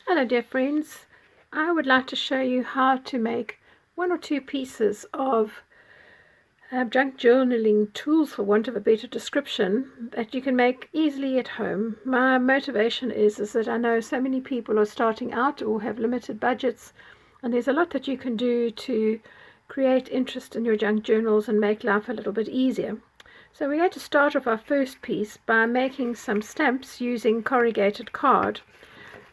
Hello dear friends, I would like to show you how to make one or two pieces of junk journaling tools, for want of a better description, that you can make easily at home. My motivation is that I know so many people are starting out or have limited budgets, and there's a lot that you can do to create interest in your junk journals and make life a little bit easier. So we're going to start off our first piece by making some stamps using corrugated card.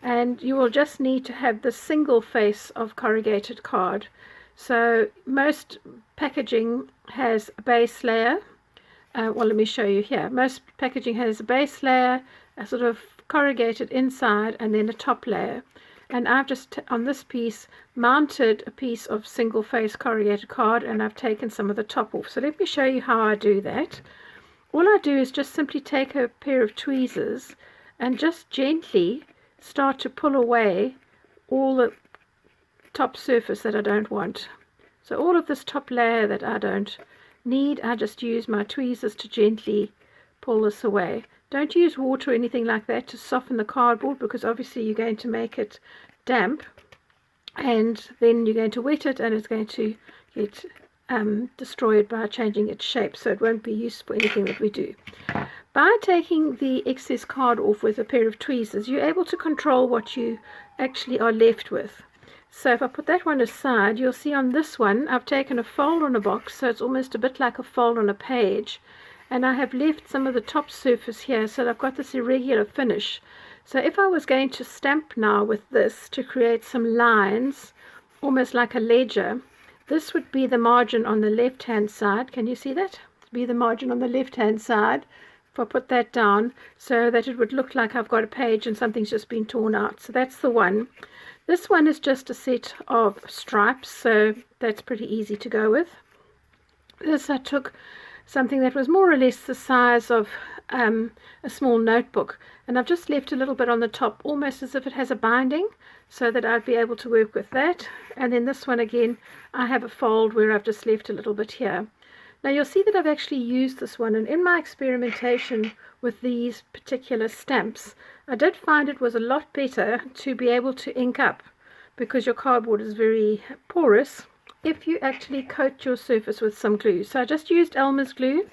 And you will just need to have the single face of corrugated card. So most packaging has a base layer. Well, let me show you here. Most packaging has a base layer, a sort of corrugated inside, and then a top layer. And I've just on this piece mounted a piece of single face corrugated card, and I've taken some of the top off. So let me show you how I do that. All I do is just simply take a pair of tweezers and just gently start to pull away all the top surface that I don't want. So all of this top layer that I don't need, I just use my tweezers to gently pull this away. Don't use water or anything like that to soften the cardboard, because obviously you're going to make it damp, and then you're going to wet it and it's going to get destroyed by changing its shape, so it won't be used for anything that we do. By taking the excess card off with a pair of tweezers, you're able to control what you actually are left with. So if I put that one aside, you'll see on this one I've taken a fold on a box, so it's almost a bit like a fold on a page, and I have left some of the top surface here, so I've got this irregular finish. So if I was going to stamp now with this to create some lines, almost like a ledger, this would be the margin on the left hand side. Can you see that? Be the margin on the left hand side. If I put that down so that it would look like I've got a page and something's just been torn out. So that's the one. This one is just a set of stripes, so that's pretty easy to go with. This I took something that was more or less the size of a small notebook, and I've just left a little bit on the top, almost as if it has a binding, so that I'd be able to work with that. And then this one again, I have a fold where I've just left a little bit here. Now you'll see that I've actually used this one, and in my experimentation with these particular stamps, I did find it was a lot better to be able to ink up, because your cardboard is very porous, if you actually coat your surface with some glue. So I just used Elmer's glue,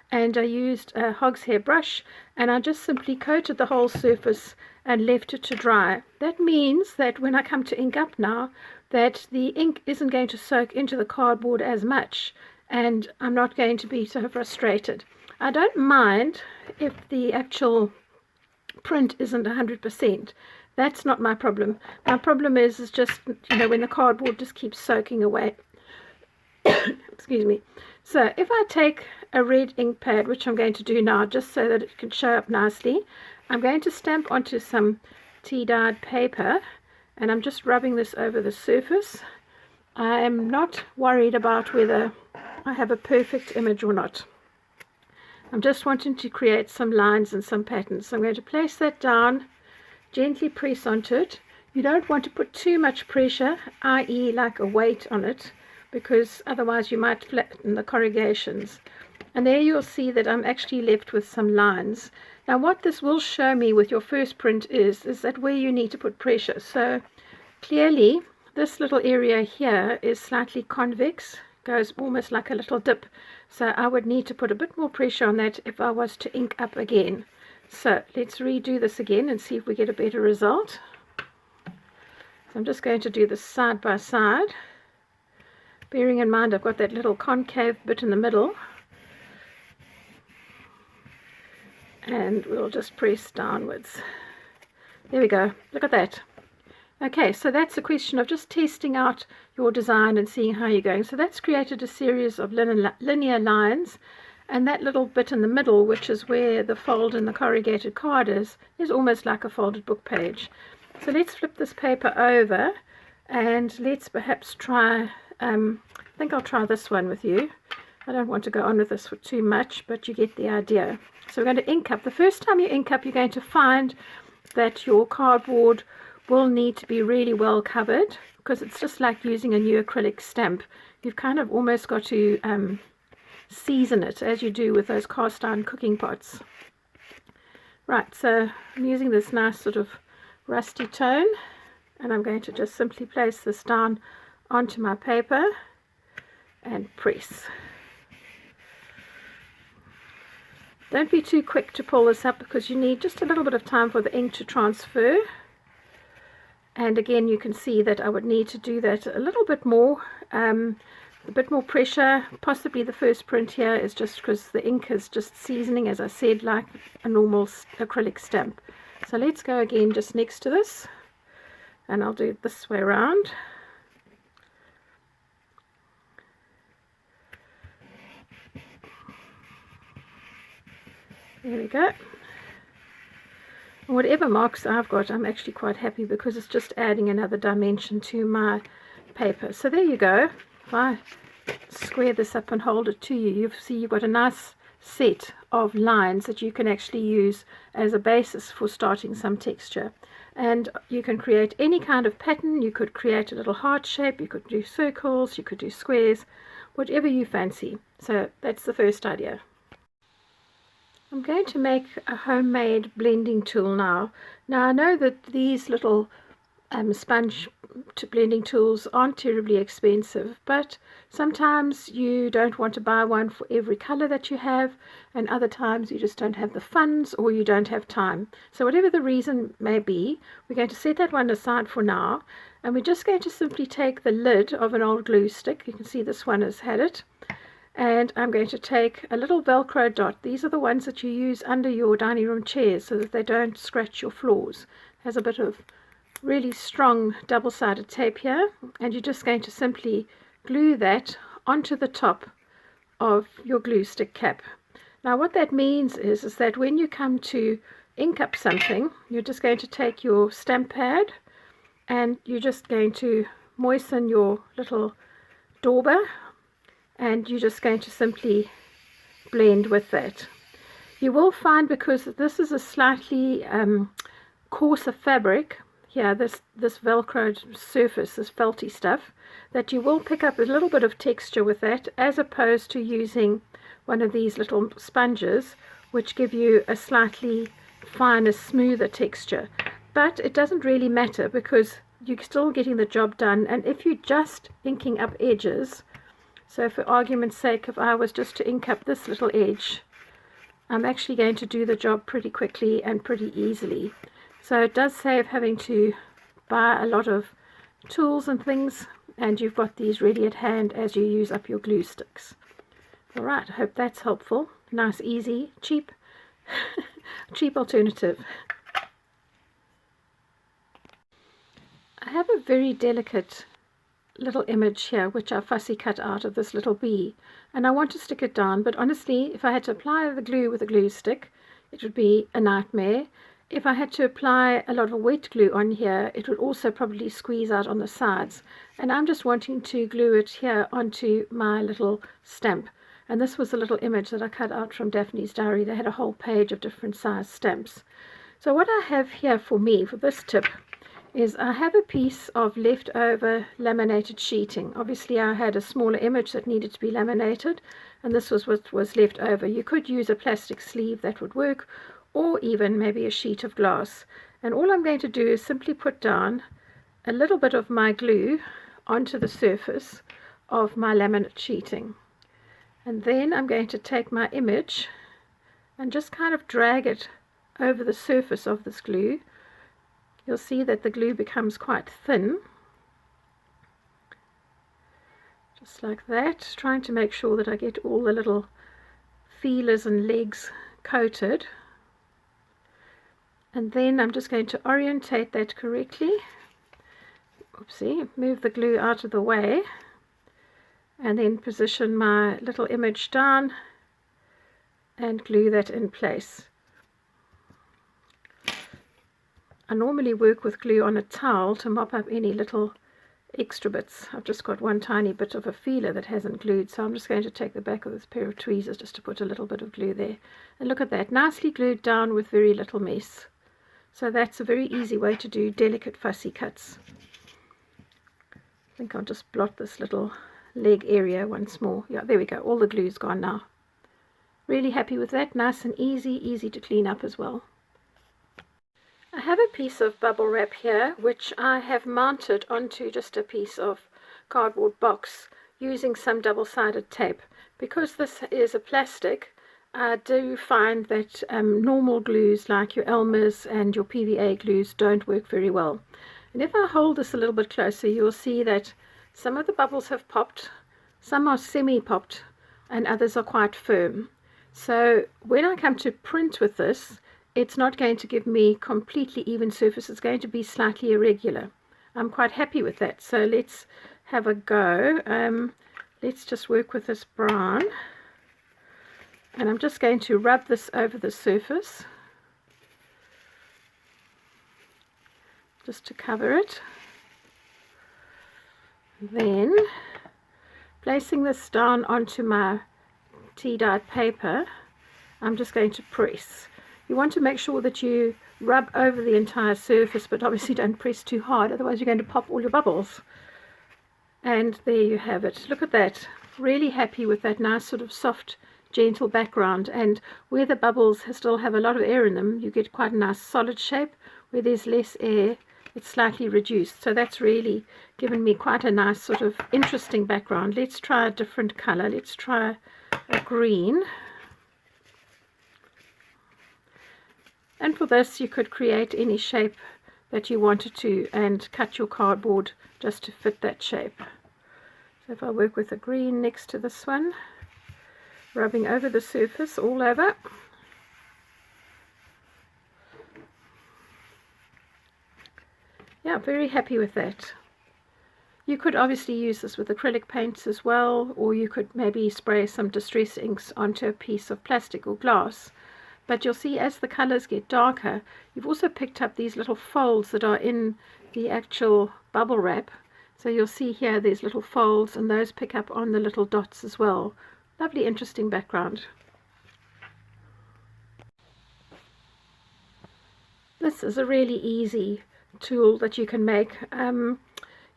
and I used a hog's hair brush, and I just simply coated the whole surface and left it to dry. That means that when I come to ink up now, that the ink isn't going to soak into the cardboard as much, and I'm not going to be so frustrated. I don't mind if the actual print isn't 100%. That's not my problem. My problem is just, when the cardboard just keeps soaking away. Excuse me. So if I take a red ink pad, which I'm going to do now just so that it can show up nicely, I'm going to stamp onto some tea-dyed paper, and I'm just rubbing this over the surface. I am not worried about whether I have a perfect image or not. I'm just wanting to create some lines and some patterns. So I'm going to place that down, gently press onto it. You don't want to put too much pressure, i.e. like a weight on it, because otherwise you might flatten the corrugations. And there you'll see that I'm actually left with some lines. Now what this will show me with your first print is that where you need to put pressure. So clearly this little area here is slightly convex, goes almost like a little dip, so I would need to put a bit more pressure on that if I was to ink up again. So let's redo this again and see if we get a better result. So I'm just going to do this side by side, bearing in mind I've got that little concave bit in the middle, and we'll just press downwards. There we go, look at that. Okay, so that's a question of just testing out your design and seeing how you're going. So that's created a series of linear lines, and that little bit in the middle, which is where the fold in the corrugated card is almost like a folded book page. So let's flip this paper over, and let's perhaps try, I think I'll try this one with you. I don't want to go on with this for too much, but you get the idea. So we're going to ink up. The first time you ink up, you're going to find that your cardboard will need to be really well covered, because it's just like using a new acrylic stamp. You've kind of almost got to season it as you do with those cast iron cooking pots. Right, so I'm using this nice sort of rusty tone, and I'm going to just simply place this down onto my paper and press. Don't be too quick to pull this up because you need just a little bit of time for the ink to transfer. And again, you can see that I would need to do that a little bit more, a bit more pressure. Possibly the first print here is just because the ink is just seasoning, as I said, like a normal acrylic stamp. So let's go again just next to this, and I'll do it this way around. There we go. Whatever marks I've got, I'm actually quite happy because it's just adding another dimension to my paper. So there you go. If I square this up and hold it to you, you see you've got a nice set of lines that you can actually use as a basis for starting some texture. And you can create any kind of pattern. You could create a little heart shape, you could do circles, you could do squares, whatever you fancy. So that's the first idea. I'm going to make a homemade blending tool now. Now I know that these little sponge blending tools aren't terribly expensive, but sometimes you don't want to buy one for every color that you have, and other times you just don't have the funds or you don't have time. So whatever the reason may be, we're going to set that one aside for now, and we're just going to simply take the lid of an old glue stick. You can see this one has had it. And I'm going to take a little Velcro dot. These are the ones that you use under your dining room chairs so that they don't scratch your floors. It has a bit of really strong double-sided tape here, and you're just going to simply glue that onto the top of your glue stick cap. Now what that means is that when you come to ink up something, you're just going to take your stamp pad and you're just going to moisten your little dauber, and you're just going to simply blend with that. You will find, because this is a slightly coarser fabric here, this velcroed surface, this felty stuff, that you will pick up a little bit of texture with that, as opposed to using one of these little sponges which give you a slightly finer, smoother texture. But it doesn't really matter because you're still getting the job done. And if you're just inking up edges, so for argument's sake, if I was just to ink up this little edge, I'm actually going to do the job pretty quickly and pretty easily. So it does save having to buy a lot of tools and things, and you've got these ready at hand as you use up your glue sticks. Alright, I hope that's helpful. Nice, easy, cheap, cheap alternative. I have a very delicate little image here which I fussy cut out of this little bee, and I want to stick it down, but honestly if I had to apply the glue with a glue stick it would be a nightmare. If I had to apply a lot of wet glue on here, it would also probably squeeze out on the sides, and I'm just wanting to glue it here onto my little stamp. And this was a little image that I cut out from Daphne's diary. They had a whole page of different size stamps. So what I have here for me for this tip is I have a piece of leftover laminated sheeting. Obviously I had a smaller image that needed to be laminated, and this was what was left over. You could use a plastic sleeve, that would work, or even maybe a sheet of glass. And all I'm going to do is simply put down a little bit of my glue onto the surface of my laminate sheeting. And then I'm going to take my image and just kind of drag it over the surface of this glue. You'll see that the glue becomes quite thin, just like that, trying to make sure that I get all the little feelers and legs coated. And then I'm just going to orientate that correctly. Oopsie, move the glue out of the way, and then position my little image down and glue that in place. I normally work with glue on a towel to mop up any little extra bits. I've just got one tiny bit of a feeler that hasn't glued, so I'm just going to take the back of this pair of tweezers just to put a little bit of glue there. And look at that, nicely glued down with very little mess. So that's a very easy way to do delicate fussy cuts. I think I'll just blot this little leg area once more. Yeah, there we go, all the glue's gone now. Really happy with that, nice and easy to clean up as well. I have a piece of bubble wrap here which I have mounted onto just a piece of cardboard box using some double-sided tape. Because this is a plastic, I do find that normal glues like your Elmer's and your PVA glues don't work very well. And if I hold this a little bit closer, you'll see that some of the bubbles have popped, some are semi-popped, and others are quite firm. So when I come to print with this, it's not going to give me completely even surface. It's going to be slightly irregular. I'm quite happy with that. So let's have a go. Let's just work with this brown. And I'm just going to rub this over the surface, just to cover it. Then, placing this down onto my tea-dyed paper, I'm just going to press. You want to make sure that you rub over the entire surface, but obviously don't press too hard, otherwise you're going to pop all your bubbles. And there you have it. Look at that. Really happy with that nice sort of soft, gentle background. And where the bubbles still have a lot of air in them, you get quite a nice solid shape. Where there's less air, it's slightly reduced. So that's really given me quite a nice sort of interesting background. Let's try a different color. Let's try a green. And for this, you could create any shape that you wanted to and cut your cardboard just to fit that shape. So if I work with a green next to this one, rubbing over the surface all over. Yeah, very happy with that. You could obviously use this with acrylic paints as well, or you could maybe spray some distress inks onto a piece of plastic or glass. But you'll see as the colors get darker, you've also picked up these little folds that are in the actual bubble wrap. So you'll see here there's little folds, and those pick up on the little dots as well. Lovely, interesting background. This is a really easy tool that you can make.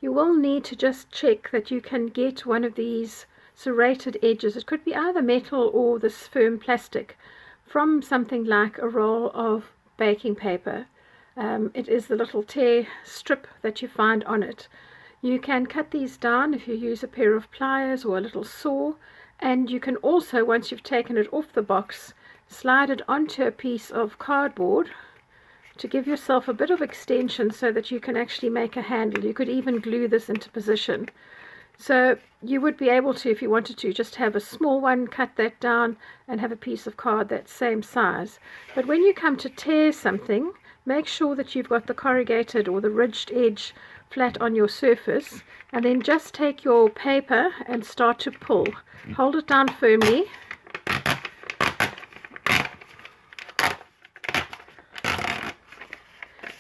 You will need to just check that you can get one of these serrated edges. It could be either metal or this firm plastic, from something like a roll of baking paper. It is the little tear strip that you find on it. You can cut these down if you use a pair of pliers or a little saw, and you can also, once you've taken it off the box, slide it onto a piece of cardboard to give yourself a bit of extension so that you can actually make a handle. You could even glue this into position. So you would be able to, if you wanted to, just have a small one, cut that down, and have a piece of card that same size. But when you come to tear something, make sure that you've got the corrugated or the ridged edge flat on your surface, and then just take your paper and start to pull. Hold it down firmly.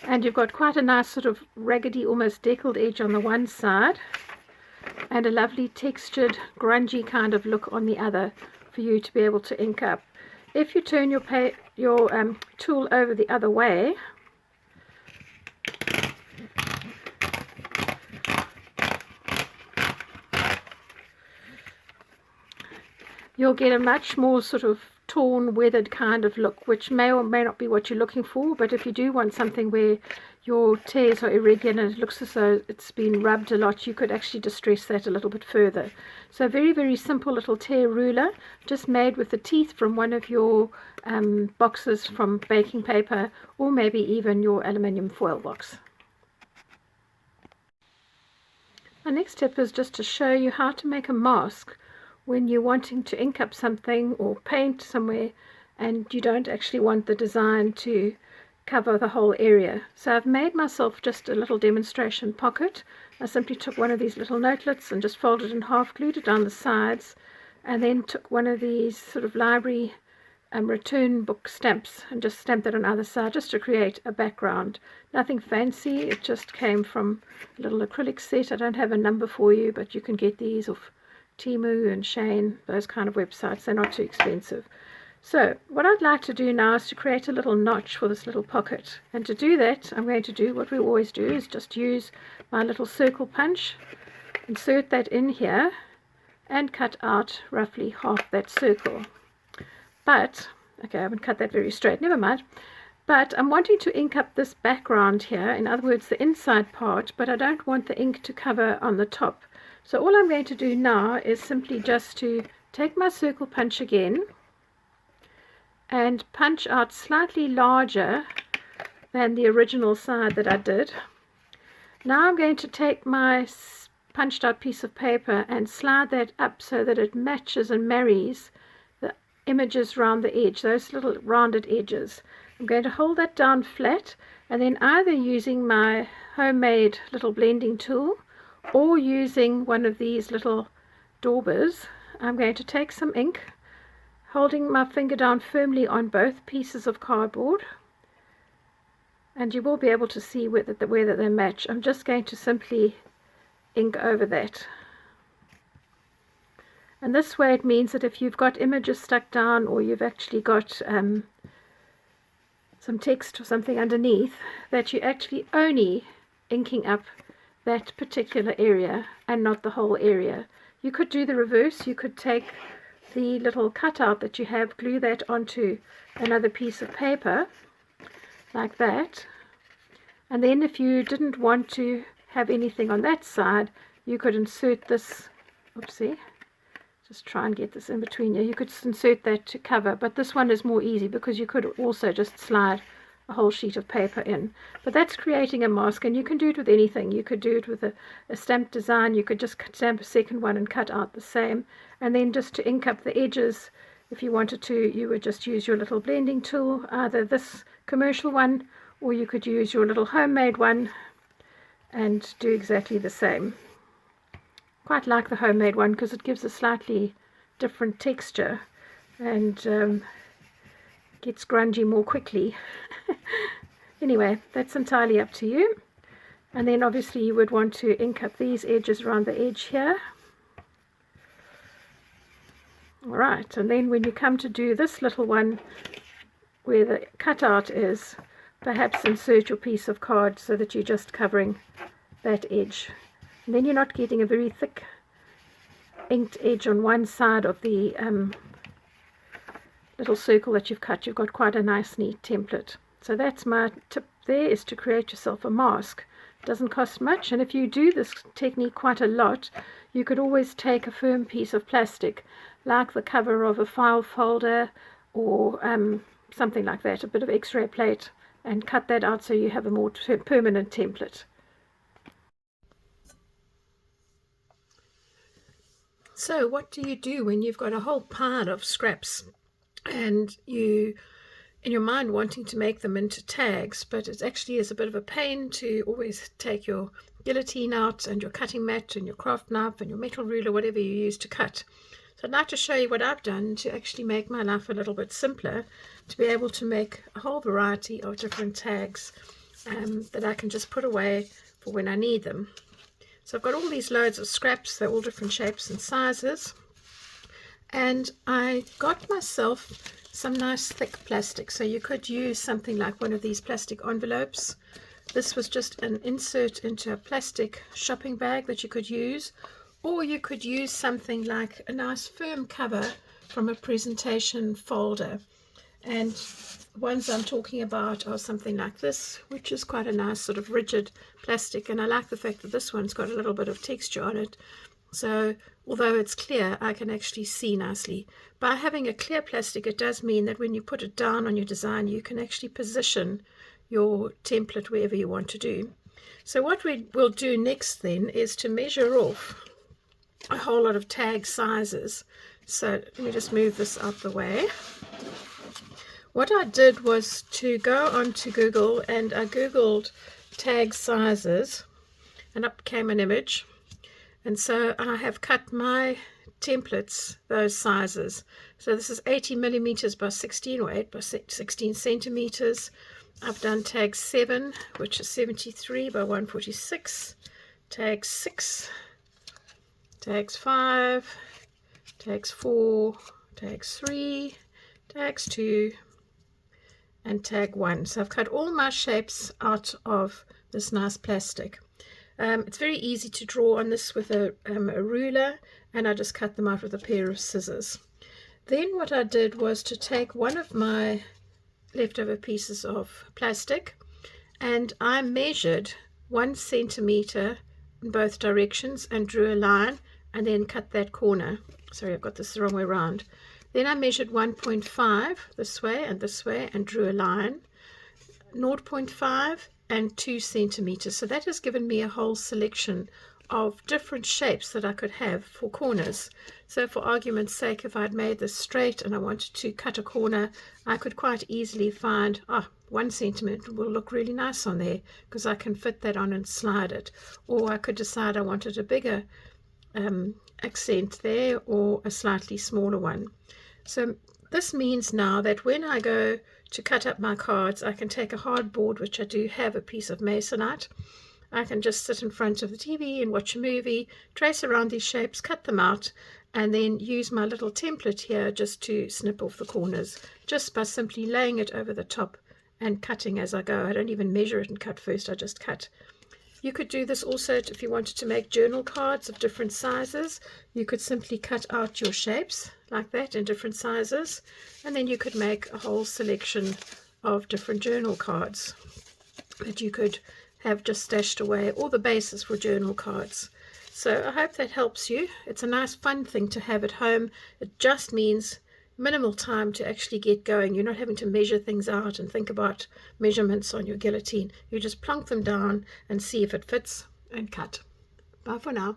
And you've got quite a nice sort of raggedy, almost deckled edge on the one side, and a lovely textured, grungy kind of look on the other for you to be able to ink up. If you turn your tool over the other way, you'll get a much more sort of torn, weathered kind of look, which may or may not be what you're looking for. But if you do want something where your tears are irregular and it looks as though it's been rubbed a lot, you could actually distress that a little bit further. So very, very simple little tear ruler, just made with the teeth from one of your boxes from baking paper, or maybe even your aluminium foil box. My next tip is just to show you how to make a mask when you're wanting to ink up something or paint somewhere and you don't actually want the design to cover the whole area. So I've made myself just a little demonstration pocket. I simply took one of these little notelets and just folded it in half, glued it down the sides, and then took one of these sort of library return book stamps and just stamped that on either side just to create a background. Nothing fancy, it just came from a little acrylic set. I don't have a number for you, but you can get these off Seymour and Shane, those kind of websites. They're not too expensive. So what I'd like to do now is to create a little notch for this little pocket, and to do that I'm going to do what we always do, is just use my little circle punch, insert that in here and cut out roughly half that circle. But okay, I haven't cut that very straight, never mind. But I'm wanting to ink up this background here, in other words the inside part, but I don't want the ink to cover on the top. So all I'm going to do now is simply just to take my circle punch again and punch out slightly larger than the original side that I did. Now I'm going to take my punched out piece of paper and slide that up so that it matches and marries the images around the edge, those little rounded edges. I'm going to hold that down flat, and then either using my homemade little blending tool or using one of these little daubers, I'm going to take some ink, holding my finger down firmly on both pieces of cardboard, and you will be able to see whether they match. I'm just going to simply ink over that. And this way it means that if you've got images stuck down, or you've actually got some text or something underneath, that you're actually only inking up that particular area and not the whole area. You could do the reverse. You could take the little cutout that you have, glue that onto another piece of paper like that, and then if you didn't want to have anything on that side, you could insert this, oopsie, just try and get this in between you, you could insert that to cover, but this one is more easy because you could also just slide a whole sheet of paper in. But that's creating a mask, and you can do it with anything. You could do it with a stamped design. You could just stamp a second one and cut out the same, and then just to ink up the edges, if you wanted to, you would just use your little blending tool, either this commercial one, or you could use your little homemade one and do exactly the same. Quite like the homemade one because it gives a slightly different texture and gets grungy more quickly. Anyway, that's entirely up to you. And then obviously you would want to ink up these edges around the edge here. Alright, and then when you come to do this little one where the cutout is, perhaps insert your piece of card so that you're just covering that edge. And then you're not getting a very thick inked edge on one side of the little circle that you've cut. You've got quite a nice neat template. So that's my tip there, is to create yourself a mask. It doesn't cost much, and if you do this technique quite a lot, you could always take a firm piece of plastic like the cover of a file folder or something like that, a bit of x-ray plate, and cut that out so you have a more permanent template. So what do you do when you've got a whole pile of scraps and you in your mind wanting to make them into tags, but it actually is a bit of a pain to always take your guillotine out and your cutting mat and your craft knife and your metal ruler, whatever you use to cut. So I'd like to show you what I've done to actually make my life a little bit simpler, to be able to make a whole variety of different tags that I can just put away for when I need them. So I've got all these loads of scraps. They're all different shapes and sizes, and I got myself some nice thick plastic. So you could use something like one of these plastic envelopes. This was just an insert into a plastic shopping bag that you could use, or you could use something like a nice firm cover from a presentation folder. And the ones I'm talking about are something like this, which is quite a nice sort of rigid plastic, and I like the fact that this one's got a little bit of texture on it. So although it's clear, I can actually see nicely. By having a clear plastic, it does mean that when you put it down on your design, you can actually position your template wherever you want to do. So what we will do next then is to measure off a whole lot of tag sizes. So let me just move this out the way. What I did was to go onto Google, and I googled tag sizes, and up came an image. And so I have cut my templates those sizes. So this is 80 millimeters by 16, or 8 by 16 centimeters. I've done tag 7, which is 73 by 146, tag 6, tags 5, tags 4, tags 3, tags 2, and tag 1. So I've cut all my shapes out of this nice plastic. It's very easy to draw on this with a ruler, and I just cut them out with a pair of scissors. Then what I did was to take one of my leftover pieces of plastic, and I measured 1 centimeter in both directions and drew a line and then cut that corner. Sorry, I've got this the wrong way around. Then I measured 1.5 this way and drew a line, 0.5 and 2 centimeters. So that has given me a whole selection of different shapes that I could have for corners. So for argument's sake, if I'd made this straight and I wanted to cut a corner, I could quite easily find 1 centimeter will look really nice on there because I can fit that on and slide it. Or I could decide I wanted a bigger accent there or a slightly smaller one. So this means now that when I go to cut up my cards, I can take a hard board, which I do have, a piece of masonite. I can just sit in front of the TV and watch a movie, trace around these shapes, cut them out, and then use my little template here just to snip off the corners, just by simply laying it over the top and cutting as I go. I don't even measure it and cut first, I just cut. You could do this also if you wanted to make journal cards of different sizes. You could simply cut out your shapes like that in different sizes, and then you could make a whole selection of different journal cards that you could have just stashed away, all the bases for journal cards. So I hope that helps you. It's a nice fun thing to have at home. It just means minimal time to actually get going. You're not having to measure things out and think about measurements on your guillotine. You just plonk them down and see if it fits and cut. Bye for now.